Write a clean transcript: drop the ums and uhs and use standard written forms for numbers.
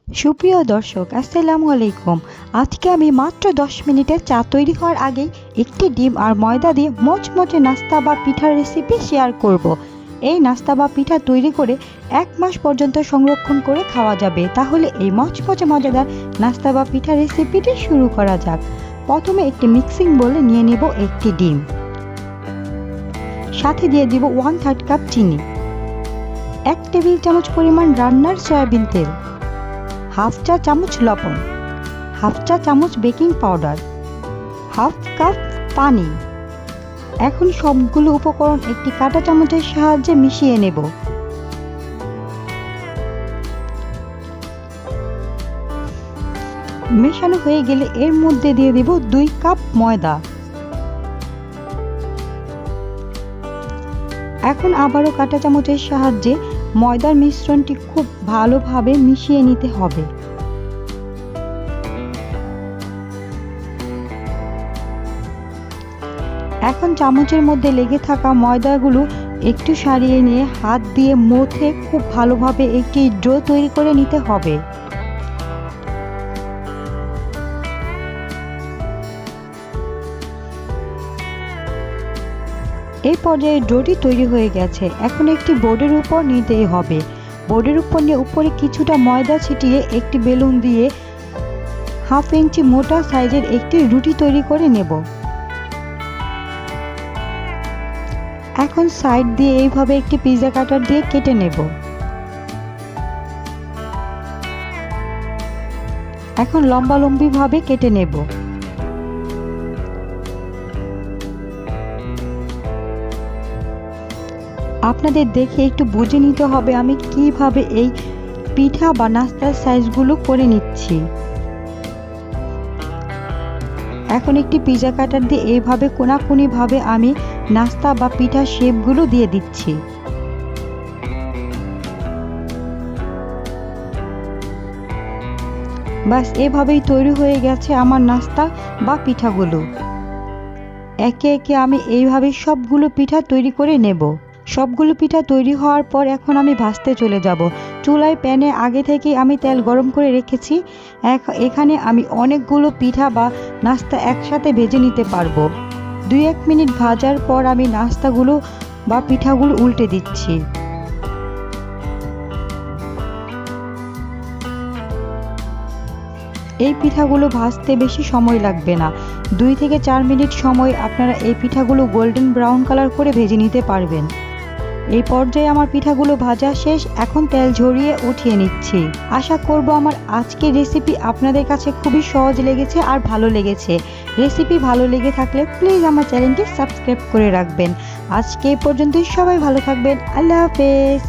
সুপ্রিয় দর্শক, আসসালামু আলাইকুম। আজকে আমি মাত্র 10 মিনিটে চা তৈরি হওয়ার আগেই একটি ডিম আর ময়দা দিয়ে মচমচে নাস্তা বা পিঠার রেসিপি শেয়ার করব। এই নাস্তা বা পিঠা তৈরি করে 1 মাস পর্যন্ত সংরক্ষণ করে খাওয়া যাবে। তাহলে এই মচমচে মজাদার নাস্তা বা পিঠার রেসিপিটি শুরু করা যাক। প্রথমে একটি মিক্সিং বোলে নিয়ে নেব একটি ডিম, সাথে দিয়ে দিব 1/3 কাপ চিনি, 1 টেবিল চামচ পরিমাণ রান্নার সয়াবিন তেল, হাফ চা চামচ লবণ, হাফ চা চামচ বেকিং পাউডার, হাফ কাপ পানি। এখন সবগুলো উপকরণ একটি কাঁটা চামচের সাহায্যে মিশিয়ে নেব। মেশানো হয়ে গেলে এর মধ্যে দিয়ে দেব 2 কাপ ময়দা। এখন আবারও কাঁটা চামচের সাহায্যে ময়দার মিশ্রণটি খুব ভালোভাবে মিশিয়ে নিতে হবে। এখন চামচের মধ্যে লেগে থাকা ময়দাগুলো একটু সারিয়ে নিয়ে হাত দিয়ে মথে খুব ভালোভাবে একটি ডো তৈরি করে নিতে হবে। এই পর্যায়ে ডোটি তৈরি হয়ে গেছে। এখন একটি বোর্ডের উপর নিতেই হবে। বোর্ডের উপর নিয়ে উপরে কিছুটা ময়দা ছিটিয়ে একটি বেলুন দিয়ে 1/2 ইঞ্চি মোটা সাইজের একটি রুটি তৈরি করে নেব। এখন সাইড দিয়ে এইভাবে একটি পিৎজা কাটার দিয়ে কেটে নেব। এখন লম্বালম্বি ভাবে কেটে নেব। আপনাদের দেখে একটু বুঝে নিতে হবে আমি কিভাবে এই পিঠা বা নাস্তার সাইজগুলো করে নিচ্ছি। এখন একটি পিৎজা কাটার দিয়ে এইভাবে কোনাকুনি ভাবে আমি নাস্তা বা পিঠা শেপগুলো দিয়ে দিচ্ছি। বাস এভাবেই তৈরি হয়ে গেছে আমার নাস্তা বা পিঠাগুলো। একে একে আমি এইভাবে সবগুলো পিঠা তৈরি করে নেব। সবগুলো পিঠা তৈরি হওয়ার পর এখন আমি ভাজতে চলে যাব। চুলায় প্যানে আগে থেকেই আমি তেল গরম করে রেখেছি। এখানে আমি অনেকগুলো পিঠা বা নাস্তা একসাথে ভেজে নিতে পারবো। 2-1 মিনিট ভাজার পর আমি নাস্তাগুলো বা পিঠাগুলো উল্টে দিচ্ছি। এই পিঠাগুলো ভাজতে বেশি সময় লাগবে না। 2 থেকে 4 মিনিট সময় আপনারা এই পিঠাগুলো গোল্ডেন ব্রাউন কালার করে ভেজে নিতে পারবেন। এই পর্যায়ে আমার পিঠাগুলো ভাজা শেষ। এখন তেল ঝরিয়ে উঠিয়ে নিচ্ছি। আশা করব আমার আজকের রেসিপি আপনাদের কাছে খুবই সহজ লেগেছে আর ভালো লেগেছে। রেসিপি ভালো লেগে থাকলে প্লিজ আমার চ্যানেলটি সাবস্ক্রাইব করে রাখবেন। আজকে এই পর্যন্তই। সবাই ভালো থাকবেন। আল্লাহ হাফেজ।